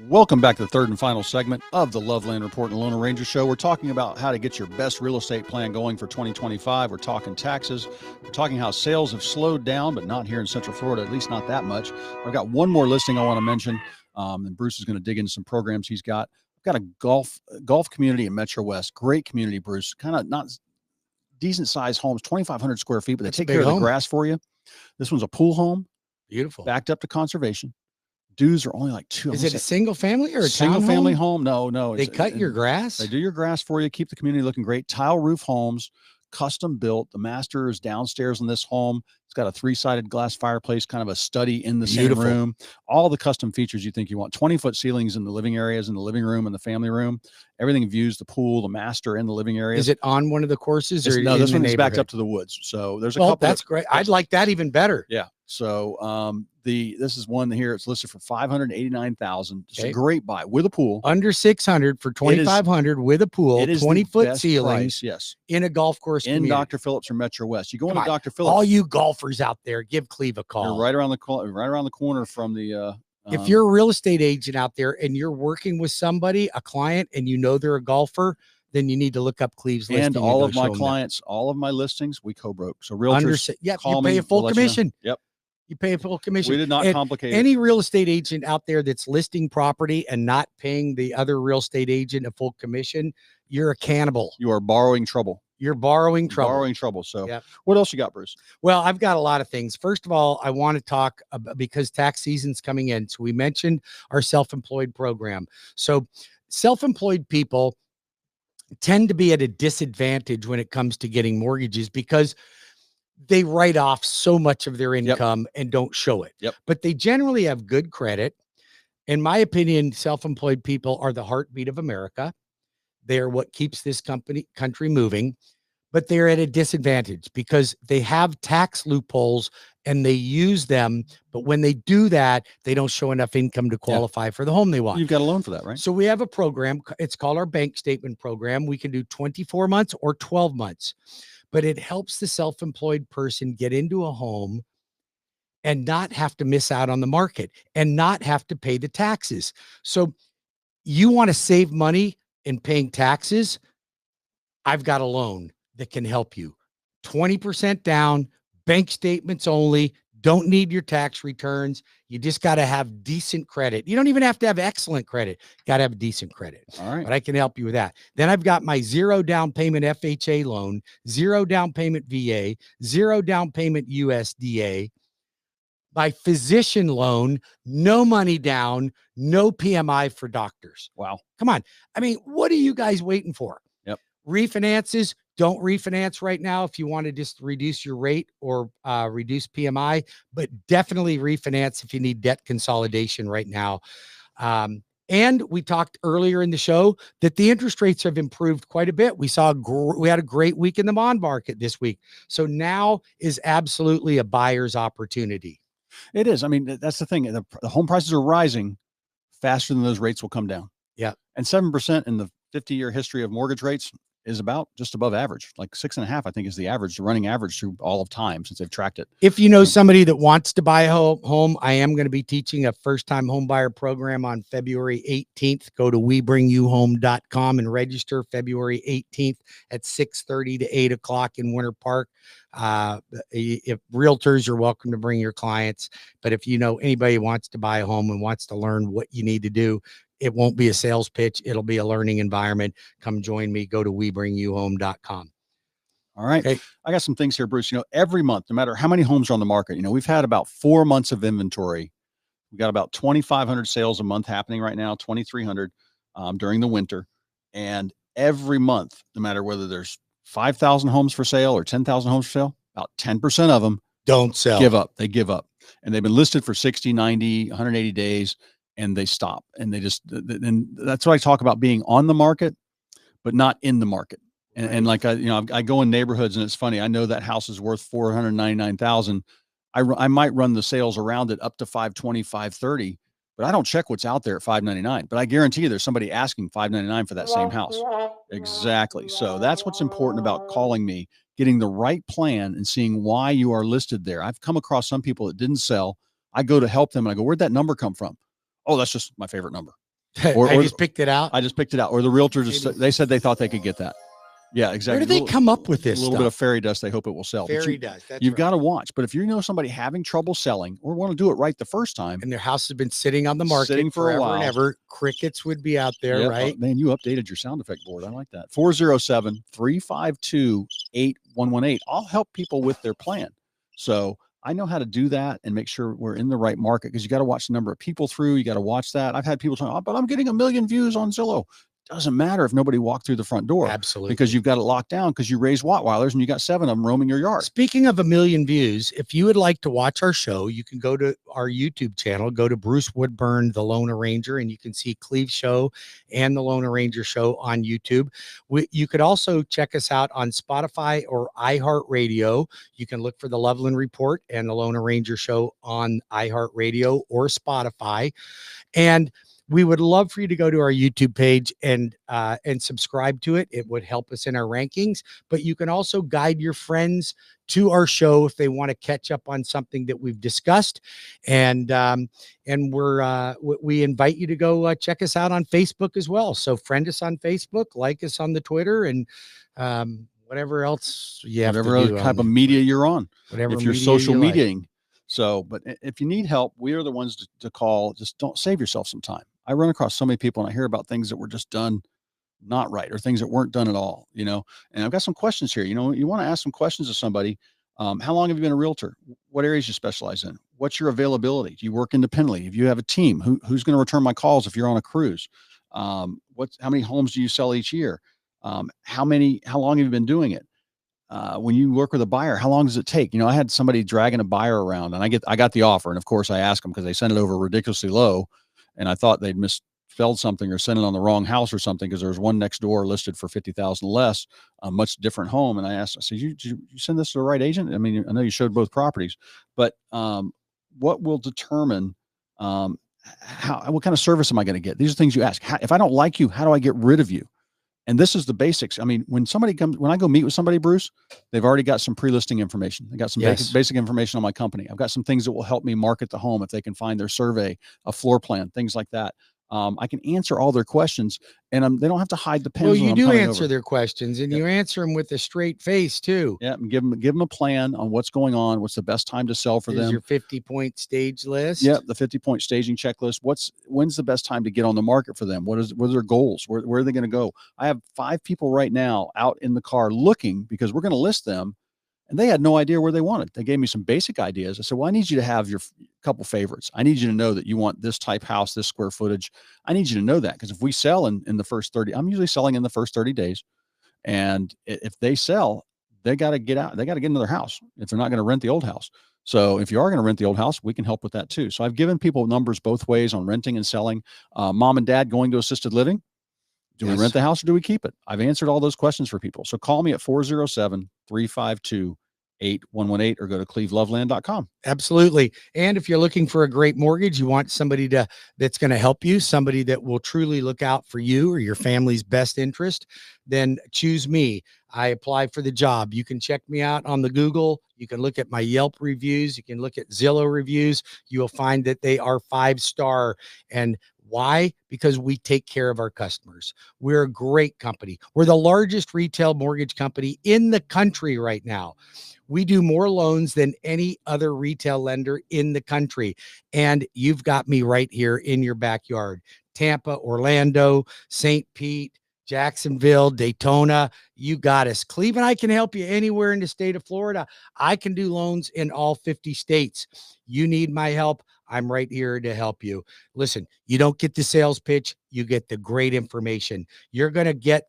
Welcome back to the third and final segment of the Loveland Report and Lone Ranger Show. We're talking about how to get your best real estate plan going for 2025. We're talking taxes. We're talking how sales have slowed down, but not here in Central Florida, at least not that much. I've got one more listing I want to mention, and Bruce is going to dig into some programs he's got. I've got a golf community in Metro West. Great community, Bruce. Kind of not decent sized homes, 2,500 square feet, but they take care of the grass for you. This one's a pool home. Beautiful. Backed up to conservation. Dues are only like two. Is it a single family or a single family home? No. They cut your grass? They do your grass for you. Keep the community looking great. Tile roof homes, custom built. The master is downstairs in this home. It's got a 3-sided glass fireplace, kind of a study in the same room. All the custom features you think you want. 20-foot ceilings in the living areas, in the living room and the family room. Everything views the pool, the master, and the living area. Is it on one of the courses? No, this one is backed up to the woods. So there's a couple. That's great. I'd like that even better. Yeah. So this is one here. It's listed for $589,000. It's a great buy with a pool. Under $600 for $2,500 with a pool. It is 20-foot ceilings. Price, yes. In a golf course in community. Dr. Phillips or Metro West. You go into Dr. Phillips. All you golfers out there, give Cleve a call. You're right around the corner from the. If you're a real estate agent out there and you're working with somebody, a client, and you know they're a golfer, then you need to look up Cleve's listing. And all of my clients, all of my listings, we co-broke. So realtors, you pay a full commission. Yep. You pay a full commission. We did not complicate any real estate agent out there that's listing property and not paying the other real estate agent a full commission, you're a cannibal. You are borrowing trouble. You're borrowing trouble. So what else you got, Bruce? Well, I've got a lot of things. First of all, I want to talk about, because tax season's coming in. So we mentioned our self-employed program. So self-employed people tend to be at a disadvantage when it comes to getting mortgages because they write off so much of their income and don't show it. But they generally have good credit. In my opinion, self-employed people are the heartbeat of America. They're what keeps this country moving, but they're at a disadvantage because they have tax loopholes and they use them. But when they do that, they don't show enough income to qualify for the home they want. You've got a loan for that, right? So we have a program. It's called our bank statement program. We can do 24 months or 12 months. But it helps the self-employed person get into a home and not have to miss out on the market and not have to pay the taxes. So you want to save money in paying taxes? I've got a loan that can help you. 20% down, bank statements only, don't need your tax returns. You just got to have decent credit. You don't even have to have excellent credit. Got to have decent credit. All right. But I can help you with that. Then I've got my 0 down payment FHA loan, 0 down payment VA, 0 down payment USDA. My physician loan, no money down, no PMI for doctors. Wow. Come on. I mean, what are you guys waiting for? Yep. Refinances. Don't refinance right now if you want to just reduce your rate or reduce PMI, but definitely refinance if you need debt consolidation right now. And we talked earlier in the show that the interest rates have improved quite a bit. We had a great week in the bond market this week. So now is absolutely a buyer's opportunity. It is. I mean, that's the thing. The home prices are rising faster than those rates will come down. Yeah. And 7% in the 50-year history of mortgage rates is about just above average. Like 6.5, I think, is the average, the running average through all of time since they've tracked it. If you know somebody that wants to buy a home, I am going to be teaching a first-time home buyer program on February 18th. Go to WeBringYouHome.com and register February 18th at 6:30 to 8 o'clock in Winter Park. If realtors, you're welcome to bring your clients. But if you know anybody who wants to buy a home and wants to learn what you need to do, it won't be a sales pitch. It'll be a learning environment. Come join me. Go to WeBringYouHome.com. All right. Okay. I got some things here, Bruce. You know, every month, no matter how many homes are on the market, you know, we've had about 4 months of inventory. We've got about 2,500 sales a month happening right now, 2,300 during the winter. And every month, no matter whether there's 5,000 homes for sale or 10,000 homes for sale, about 10% of them don't sell. Give up. They give up. And they've been listed for 60, 90, 180 days. And they stop, and and that's why I talk about being on the market, but not in the market. And like I go in neighborhoods, and it's funny. I know that house is worth $499,000. I might run the sales around it up to 520, 530, but I don't check what's out there at 599. But I guarantee you, there's somebody asking 599 for that same house. Exactly. So that's what's important about calling me, getting the right plan, and seeing why you are listed there. I've come across some people that didn't sell. I go to help them, and I go, "Where'd that number come from?" Oh, that's just my favorite number. I just picked it out. I just picked it out. Or the realtor just, they said they thought they could get that. Yeah, exactly. Where do they come up with this? A little bit of fairy dust. They hope it will sell. Fairy dust. You've got to watch. But if you know somebody having trouble selling or want to do it right the first time, and their house has been sitting on the market sitting for a while, and ever, crickets would be out there, right? Man, you updated your sound effect board. I like that. 407-352-8118. I'll help people with their plan. So I know how to do that and make sure we're in the right market, because you got to watch the number of people through. You got to watch that. I've had people saying, oh, but I'm getting 1 million views on Zillow. Doesn't matter if nobody walked through the front door. Absolutely. Because you've got it locked down because you raise Rottweilers and you got 7 of them roaming your yard. Speaking of 1 million views, if you would like to watch our show, you can go to our YouTube channel, go to Bruce Woodburn, The Lone Arranger, and you can see Cleve's show and The Lone Arranger show on YouTube. You could also check us out on Spotify or iHeartRadio. You can look for The Loveland Report and The Lone Arranger show on iHeartRadio or Spotify. And we would love for you to go to our YouTube page and subscribe to it. It would help us in our rankings, but you can also guide your friends to our show if they want to catch up on something that we've discussed. And we invite you to go check us out on Facebook as well. So friend us on Facebook, like us on the Twitter, and whatever else you have whatever other type of media you're on, whatever if you're social mediaing. So, but if you need help, we are the ones to call. Just don't save yourself some time. I run across so many people and I hear about things that were just done not right, or things that weren't done at all, and I've got some questions here. You want to ask some questions to somebody. How long have you been a realtor? What areas you specialize in? What's your availability? Do you work independently? If you have a team, who's going to return my calls if you're on a cruise? How many homes do you sell each year? How long have you been doing it? When you work with a buyer, how long does it take? I had somebody dragging a buyer around, and I got the offer. And of course I asked them because they sent it over ridiculously low. And I thought they'd misspelled something or sent it on the wrong house or something, because there was one next door listed for 50,000 less, a much different home. And I said, you send this to the right agent? I mean, I know you showed both properties, but what will determine what kind of service am I going to get? These are things you ask. If I don't like you, how do I get rid of you? And this is the basics. I mean, when I go meet with somebody, Bruce, they've already got some pre-listing information. They got some basic information on my company. I've got some things that will help me market the home if they can find their survey, a floor plan, things like that. I can answer all their questions, and they don't have to hide the pens. Well, you do answer their questions, and you answer them with a straight face too. Yeah, and give them a plan on what's going on, what's the best time to sell for them. Your 50-point stage list. Yeah, the 50-point staging checklist. When's the best time to get on the market for them? What are their goals? Where are they going to go? I have 5 people right now out in the car looking, because we're going to list them. And they had no idea where they wanted. They gave me some basic ideas. I said, well, I need you to have your couple favorites. I need you to know that you want this type house, this square footage. I need you to know that, because if we sell in the first 30, I'm usually selling in the first 30 days. And if they sell, they got to get out. They got to get another house if they're not going to rent the old house. So if you are going to rent the old house, we can help with that too. So I've given people numbers both ways on renting and selling. Mom and dad going to assisted living. Do we rent the house or do we keep it? I've answered all those questions for people. So call me at 407-352-8118 or go to cleveloveland.com. Absolutely. And if you're looking for a great mortgage, you want somebody that's going to help you, somebody that will truly look out for you or your family's best interest, then choose me. I apply for the job. You can check me out on the Google. You can look at my Yelp reviews. You can look at Zillow reviews. You will find that they are 5-star. And why? Because we take care of our customers. We're a great company. We're the largest retail mortgage company in the country right now. We do more loans than any other retail lender in the country. And you've got me right here in your backyard. Tampa, Orlando, St. Pete, Jacksonville, Daytona, you got us. Cleve and I can help you anywhere in the state of Florida. I can do loans in all 50 states. You need my help, I'm right here to help you. Listen, you don't get the sales pitch, you get the great information. You're going to get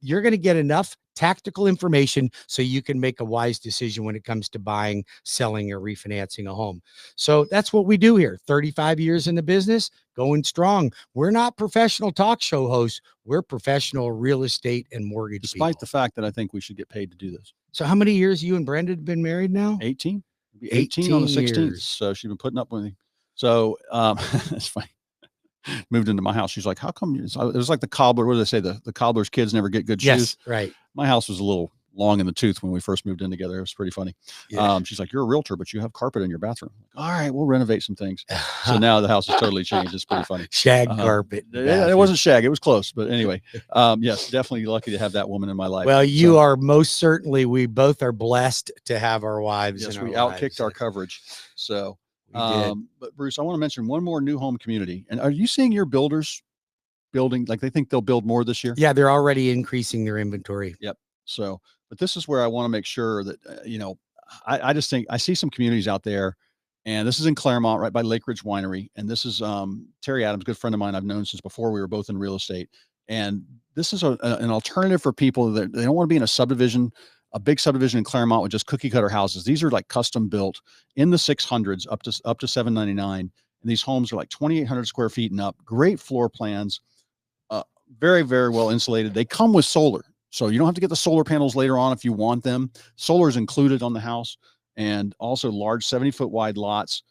you're going to get enough tactical information so you can make a wise decision when it comes to buying, selling, or refinancing a home. So that's what we do here. 35 years in the business, going strong. We're not professional talk show hosts. We're professional real estate and mortgage Despite people. the fact that I think we should get paid to do this. So how many years you and Brenda have been married now? 18. It'll be 18 on the 16th. Years. So she's been putting up with me. So it's funny. Moved into my house. She's like, how come? It was like the cobbler. What do they say? The cobbler's kids never get good shoes. Yes, right. My house was a little long in the tooth when we first moved in together. It was pretty funny. Yeah. She's like, "You're a realtor, but you have carpet in your bathroom." All right, we'll renovate some things. So now the house has totally changed. It's pretty funny. Shag carpet. It wasn't shag. It was close. But anyway, yes, definitely lucky to have that woman in my life. Well, you are most certainly, we both are blessed to have our wives. Yes, we outkicked our coverage. So, but Bruce, I want to mention one more new home community. And are you seeing your builders building, like they think they'll build more this year? Yeah, they're already increasing their inventory. Yep. So, but this is where I want to make sure that, I just think I see some communities out there, and this is in Claremont, right by Lake Ridge Winery. And this is Terry Adams, good friend of mine I've known since before we were both in real estate. And this is an alternative for people that they don't want to be in a big subdivision in Claremont with just cookie cutter houses. These are like custom built in the 600s up to 799. And these homes are like 2,800 square feet and up. Great floor plans, very, very well insulated. They come with solar. So you don't have to get the solar panels later on if you want them. Solar is included on the house, and also large 70-foot wide lots.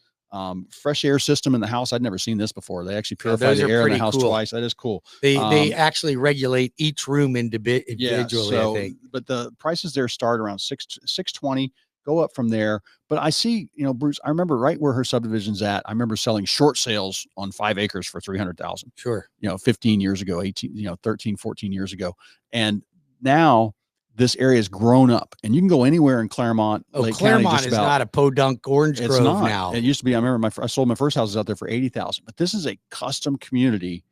Fresh air system in the house. I'd never seen this before. They actually purify the air in the house twice. That is cool. They actually regulate each room individually, I think. But the prices there start around $620, go up from there. But I see, Bruce, I remember right where her subdivision's at. I remember selling short sales on 5 acres for $300,000. Sure. 15 years ago, 18, 13, 14 years ago. And now this area has grown up, and you can go anywhere in Claremont. Lake Claremont County, is not a podunk orange grove now. It used to be. I remember I sold my first houses out there for $80,000, but this is a custom community,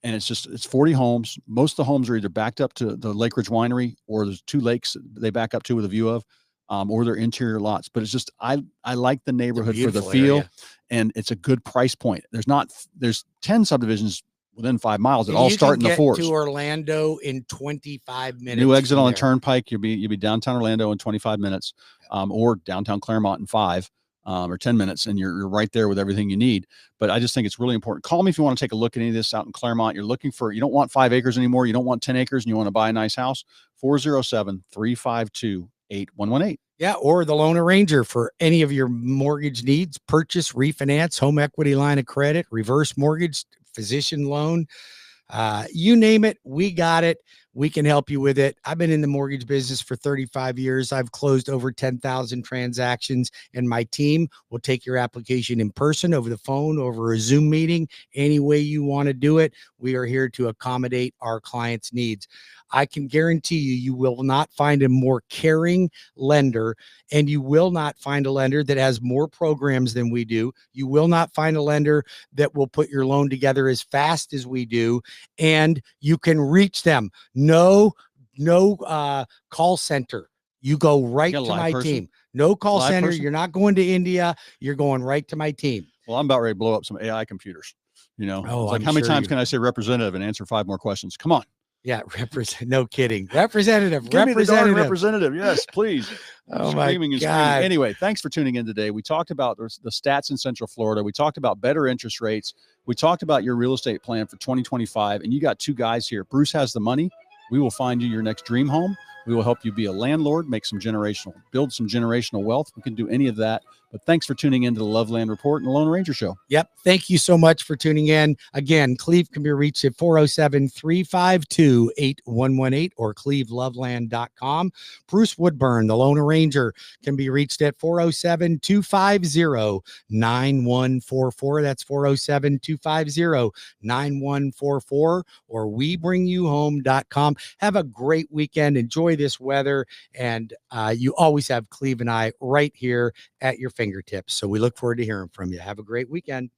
and it's 40 homes. Most of the homes are either backed up to the Lake Ridge Winery, or there's 2 lakes they back up to with a view of, or they're interior lots. But it's just I like the neighborhood for the feel, and it's a good price point. There's 10 subdivisions within 5 miles that all start in the forest. To Orlando in 25 minutes. New exit on the turnpike. You'll be downtown Orlando in 25 minutes, or downtown Claremont in 5 or 10 minutes, and you're right there with everything you need. But I just think it's really important. Call me if you want to take a look at any of this out in Claremont. You don't want 5 acres anymore. You don't want 10 acres, and you want to buy a nice house. 407-352-8118. Yeah, or the Loan Arranger for any of your mortgage needs: purchase, refinance, home equity line of credit, reverse mortgage, physician loan, you name it, we got it. We can help you with it. I've been in the mortgage business for 35 years. I've closed over 10,000 transactions, and my team will take your application in person, over the phone, over a Zoom meeting, any way you want to do it. We are here to accommodate our clients' needs. I can guarantee you will not find a more caring lender, and you will not find a lender that has more programs than we do. You will not find a lender that will put your loan together as fast as we do, and you can reach them. No call center. You go right to my team. No call center. You're not going to India. You're going right to my team. Well, I'm about ready to blow up some AI computers. It's like, how many times can I say representative and answer 5 more questions? Come on. Yeah, no kidding. Representative. Give me the darn representative. Yes, please. Oh my God. Anyway, thanks for tuning in today. We talked about the stats in Central Florida. We talked about better interest rates. We talked about your real estate plan for 2025, and you got 2 guys here. Bruce has the money. We will find you your next dream home. We will help you be a landlord, build some generational wealth. We can do any of that. But thanks for tuning in to the Loveland Report and the Lone Ranger Show. Yep. Thank you so much for tuning in. Again, Cleve can be reached at 407-352-8118 or cleveloveland.com. Bruce Woodburn, the Lone Ranger, can be reached at 407-250-9144. That's 407-250-9144 or webringyouhome.com. Have a great weekend. Enjoy this weather. And you always have Cleve and I right here at your fingertips. So we look forward to hearing from you. Have a great weekend.